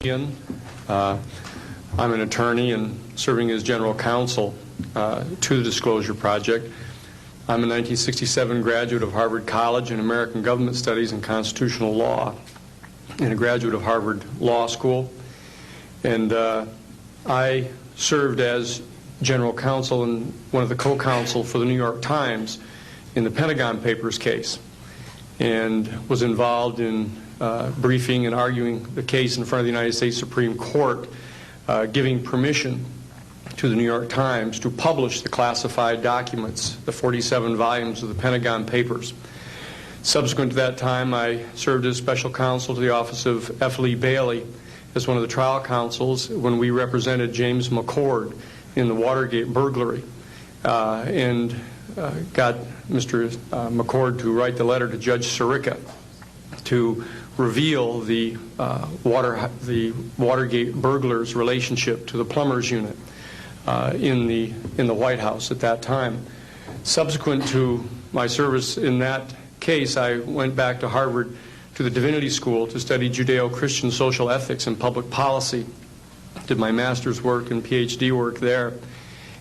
I'm an attorney and serving as general counsel to the Disclosure Project. I'm a 1967 graduate of Harvard College in American Government Studies and Constitutional Law, and a graduate of Harvard Law School. And I served as general counsel and one of the co-counsel for the New York Times in the Pentagon Papers case, and was involved in briefing and arguing the case in front of the United States Supreme Court, giving permission to the New York Times to publish the classified documents, the 47 volumes of the Pentagon Papers. Subsequent to that time, I served as special counsel to the office of F. Lee Bailey as one of the trial counsels when we represented James McCord in the Watergate burglary, and got Mr. McCord to write the letter to Judge Sirica to reveal the Watergate burglars' relationship to the plumbers unit in the White House at that time. Subsequent to my service in that case, I went back to Harvard to the Divinity School to study Judeo-Christian social ethics and public policy. Did my master's work and PhD work there,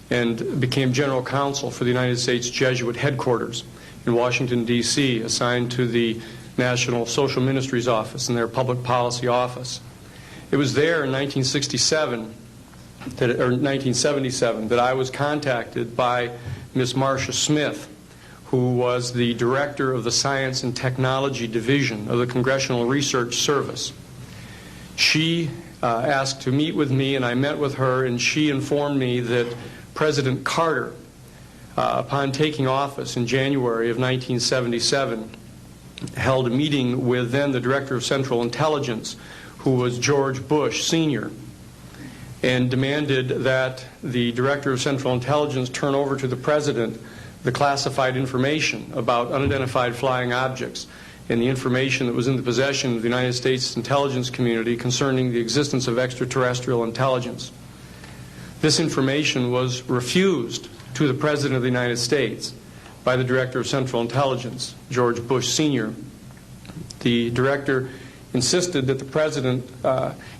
and became general counsel for the United States Jesuit headquarters in Washington, D.C., assigned to the National Social Ministries Office and their public policy office. It was there in 1977 that I was contacted by Miss Marcia Smith, who was the director of the Science and Technology Division of the Congressional Research Service. She asked to meet with me, and I met with her, and she informed me that President Carter, upon taking office in January of 1977, held a meeting with then the Director of Central Intelligence, who was George Bush Sr., and demanded that the Director of Central Intelligence turn over to the President the classified information about unidentified flying objects and the information that was in the possession of the United States intelligence community concerning the existence of extraterrestrial intelligence. This information was refused to the President of the United States by the Director of Central Intelligence, George Bush Sr. The Director insisted that the President,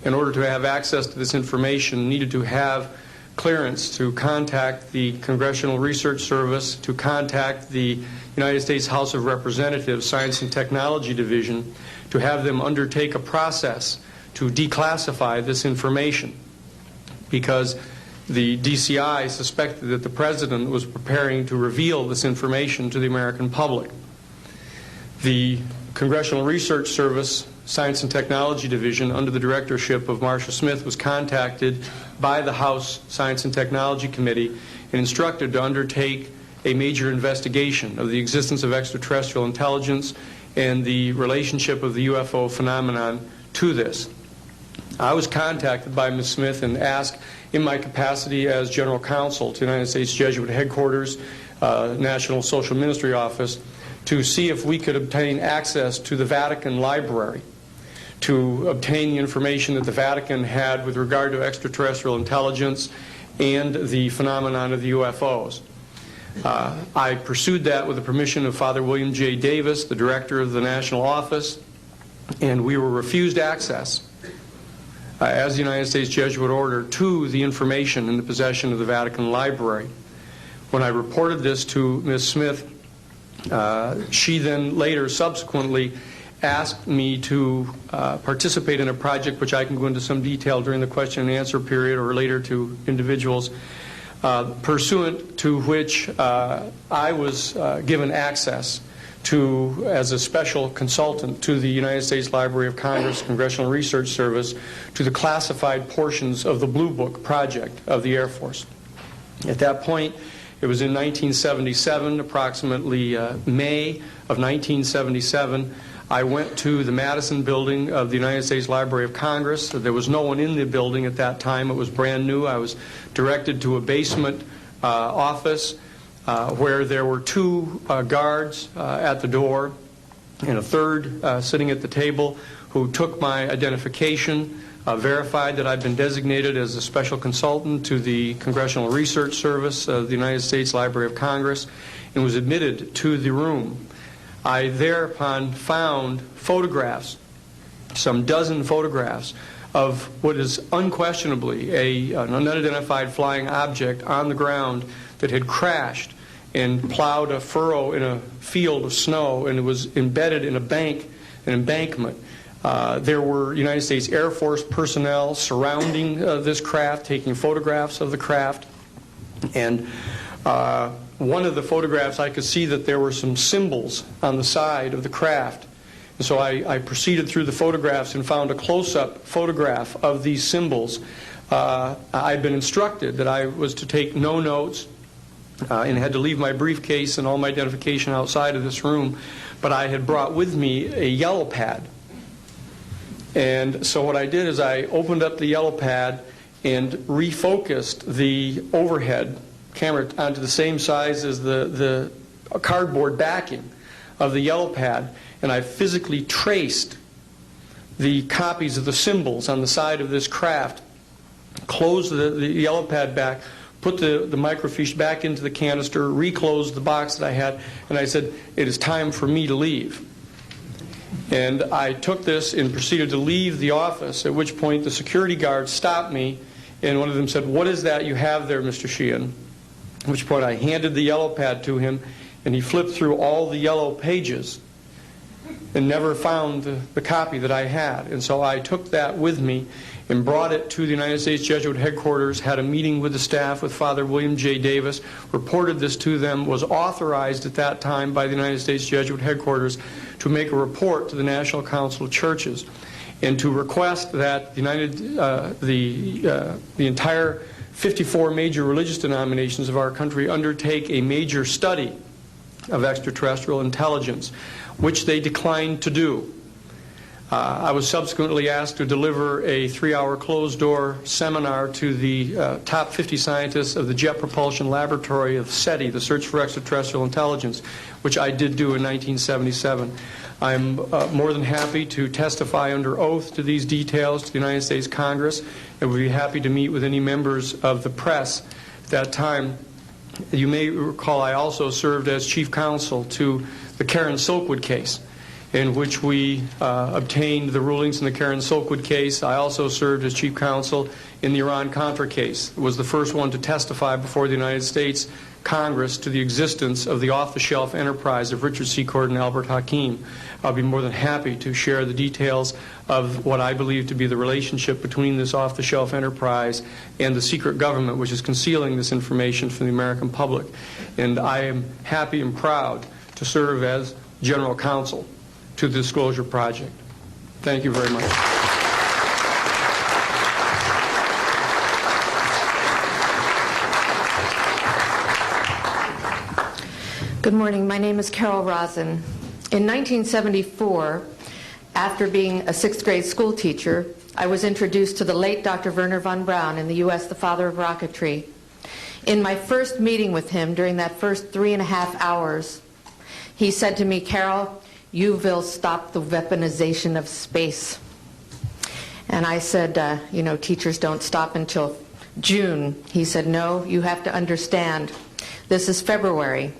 in order to have access to this information, needed to have clearance to contact the Congressional Research Service, to contact the United States House of Representatives Science and Technology Division, to have them undertake a process to declassify this information, because the DCI suspected that the President was preparing to reveal this information to the American public. The Congressional Research Service Science and Technology Division, under the directorship of Marcia Smith, was contacted by the House Science and Technology Committee and instructed to undertake a major investigation of the existence of extraterrestrial intelligence and the relationship of the UFO phenomenon to this. I was contacted by Ms. Smith and asked, in my capacity as general counsel to the United States Jesuit headquarters, National Social Ministry Office, to see if we could obtain access to the Vatican Library, to obtain the information that the Vatican had with regard to extraterrestrial intelligence and the phenomenon of the UFOs. I pursued that with the permission of Father William J. Davis, the director of the national office, and we were refused access as the United States Jesuit order to the information in the possession of the Vatican Library. When I reported this to Ms. Smith, she then later subsequently asked me to participate in a project which I can go into some detail during the question and answer period or later to individuals, pursuant to which I was given access to, as a special consultant to the United States Library of Congress Congressional Research Service, to the classified portions of the Blue Book project of the Air Force. At that point, it was in 1977, approximately May of 1977, I went to the Madison building of the United States Library of Congress. There was no one in the building at that time. It was brand new. I was directed to a basement office where there were two guards at the door and a third sitting at the table, who took my identification, verified that I'd been designated as a special consultant to the Congressional Research Service of the United States Library of Congress, and was admitted to the room. I thereupon found photographs, some dozen photographs, of what is unquestionably an unidentified flying object on the ground that had crashed and plowed a furrow in a field of snow, and it was embedded in an embankment. There were United States Air Force personnel surrounding this craft, taking photographs of the craft. And one of the photographs, I could see that there were some symbols on the side of the craft. And so I proceeded through the photographs and found a close-up photograph of these symbols. I'd been instructed that I was to take no notes and had to leave my briefcase and all my identification outside of this room, but I had brought with me a yellow pad. And so what I did is I opened up the yellow pad and refocused the overhead camera onto the same size as the cardboard backing of the yellow pad, and I physically traced the copies of the symbols on the side of this craft, closed the yellow pad back, put the microfiche back into the canister, reclosed the box that I had, and I said, "It is time for me to leave." And I took this and proceeded to leave the office, at which point the security guard stopped me, and one of them said, "What is that you have there, Mr. Sheehan?" At which point I handed the yellow pad to him, and he flipped through all the yellow pages and never found the copy that I had. And so I took that with me and brought it to the United States Jesuit headquarters, had a meeting with the staff, with Father William J. Davis, reported this to them, was authorized at that time by the United States Jesuit headquarters to make a report to the National Council of Churches and to request that the entire 54 major religious denominations of our country undertake a major study of extraterrestrial intelligence, which they declined to do. I was subsequently asked to deliver a 3-hour closed-door seminar to the top 50 scientists of the Jet Propulsion Laboratory of SETI, the Search for Extraterrestrial Intelligence, which I did do in 1977. I'm more than happy to testify under oath to these details to the United States Congress, and would be happy to meet with any members of the press at that time. You may recall I also served as chief counsel to the Karen Silkwood case, in which we obtained the rulings in the Karen Silkwood case. I also served as chief counsel in the Iran-Contra case. It was the first one to testify before the United States Congress to the existence of the off-the-shelf enterprise of Richard Secord and Albert Hakim. I'll be more than happy to share the details of what I believe to be the relationship between this off-the-shelf enterprise and the secret government, which is concealing this information from the American public. And I am happy and proud to serve as general counsel to the Disclosure Project. Thank you very much. Good morning. My name is Carol Rosen. In 1974, after being a 6th grade school teacher, I was introduced to the late Dr. Wernher von Braun, in the U.S. the father of rocketry. In my first meeting with him, during that first 3.5 hours, he said to me, "Carol, you will stop the weaponization of space." And I said, teachers don't stop until June. He said, "No, you have to understand. This is February.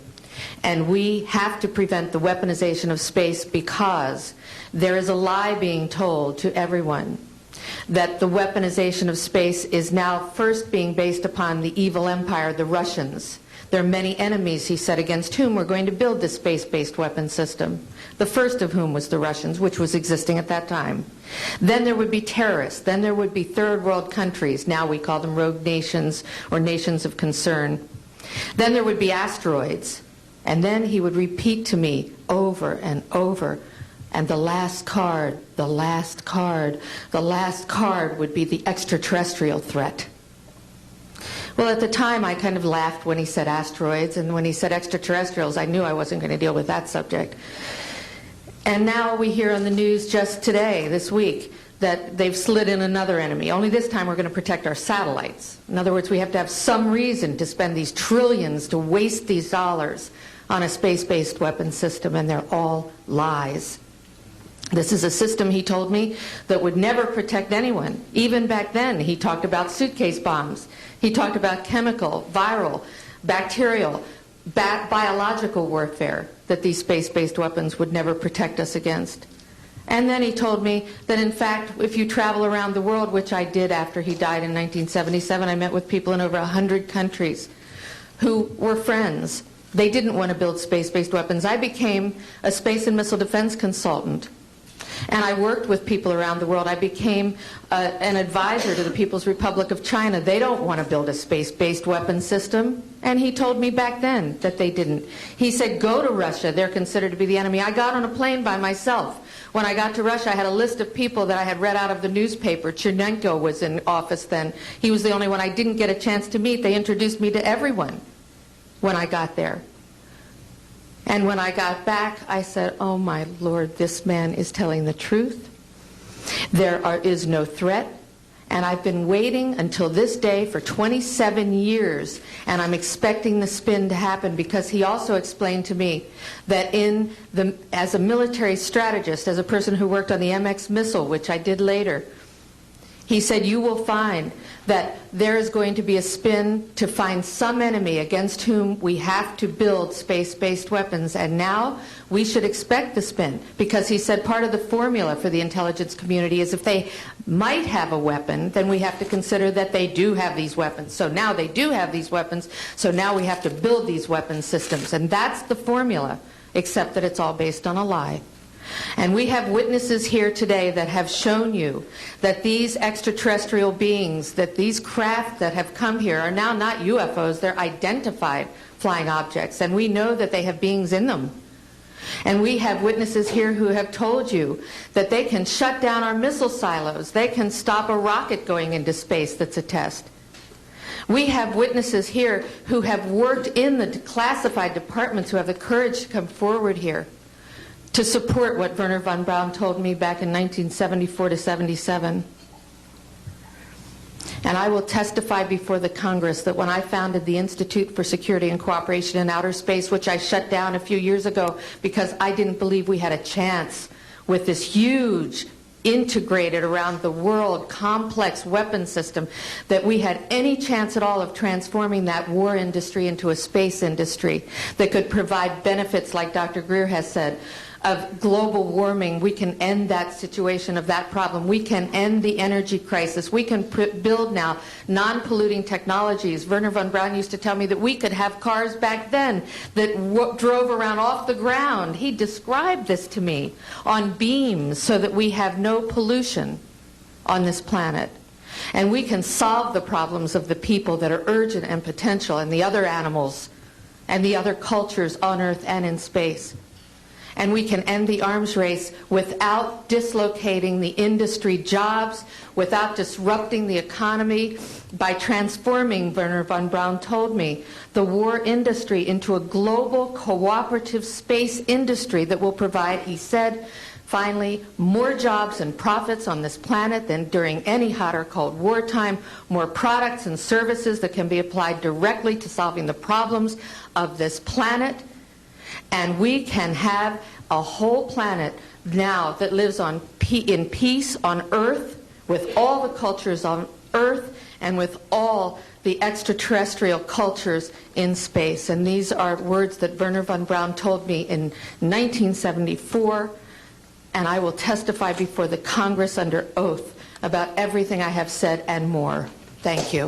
And we have to prevent the weaponization of space because there is a lie being told to everyone that the weaponization of space is now first being based upon the evil empire, the Russians. There are many enemies," he said, "against whom we're going to build this space-based weapon system. The first of whom was the Russians, which was existing at that time. Then there would be terrorists. Then there would be third world countries. Now we call them rogue nations or nations of concern. Then there would be asteroids." And then he would repeat to me over and over, and the last card, the last card, the last card would be the extraterrestrial threat. Well, at the time, I kind of laughed when he said asteroids, and when he said extraterrestrials, I knew I wasn't going to deal with that subject. And now we hear on the news just today, this week, that they've slid in another enemy. Only this time we're going to protect our satellites. In other words, we have to have some reason to spend these trillions, to waste these dollars on a space-based weapon system, and they're all lies. This is a system, he told me, that would never protect anyone. Even back then, he talked about suitcase bombs. He talked about chemical, viral, bacterial, biological warfare, that these space-based weapons would never protect us against. And then he told me that, in fact, if you travel around the world, which I did after he died in 1977, I met with people in over 100 countries who were friends. They didn't want to build space-based weapons. I became a space and missile defense consultant, and I worked with people around the world. I became an advisor to the People's Republic of China. They don't want to build a space-based weapon system, and he told me back then that they didn't. He said, go to Russia. They're considered to be the enemy. I got on a plane by myself. When I got to Russia, I had a list of people that I had read out of the newspaper. Chernenko was in office then. He was the only one I didn't get a chance to meet. They introduced me to everyone when I got there. And when I got back, I said, oh my Lord, this man is telling the truth. There is no threat. And I've been waiting until this day for 27 years, and I'm expecting the spin to happen, because he also explained to me that as a military strategist, as a person who worked on the MX missile, which I did later, he said, you will find that there is going to be a spin to find some enemy against whom we have to build space-based weapons. And now we should expect the spin, because he said part of the formula for the intelligence community is if they might have a weapon, then we have to consider that they do have these weapons. So now they do have these weapons, so now we have to build these weapon systems. And that's the formula, except that it's all based on a lie. And we have witnesses here today that have shown you that these extraterrestrial beings, that these craft that have come here are now not UFOs, they're identified flying objects, and we know that they have beings in them. And we have witnesses here who have told you that they can shut down our missile silos, they can stop a rocket going into space that's a test. We have witnesses here who have worked in the classified departments, who have the courage to come forward here to support what Wernher von Braun told me back in 1974 to 77. And I will testify before the Congress that when I founded the Institute for Security and Cooperation in Outer Space, which I shut down a few years ago because I didn't believe we had a chance with this huge, integrated around the world, complex weapon system, that we had any chance at all of transforming that war industry into a space industry that could provide benefits, like Dr. Greer has said, of global warming. We can end that situation of that problem. We can end the energy crisis. We can build now non-polluting technologies. Wernher von Braun used to tell me that we could have cars back then that drove around off the ground. He described this to me on beams so that we have no pollution on this planet. And we can solve the problems of the people that are urgent and potential, and the other animals and the other cultures on Earth and in space. And we can end the arms race without dislocating the industry jobs, without disrupting the economy, by transforming, Wernher von Braun told me, the war industry into a global cooperative space industry that will provide, he said, finally, more jobs and profits on this planet than during any hot or cold wartime, more products and services that can be applied directly to solving the problems of this planet. And we can have a whole planet now that lives in peace on Earth, with all the cultures on Earth and with all the extraterrestrial cultures in space. And these are words that Wernher von Braun told me in 1974, and I will testify before the Congress under oath about everything I have said and more. Thank you.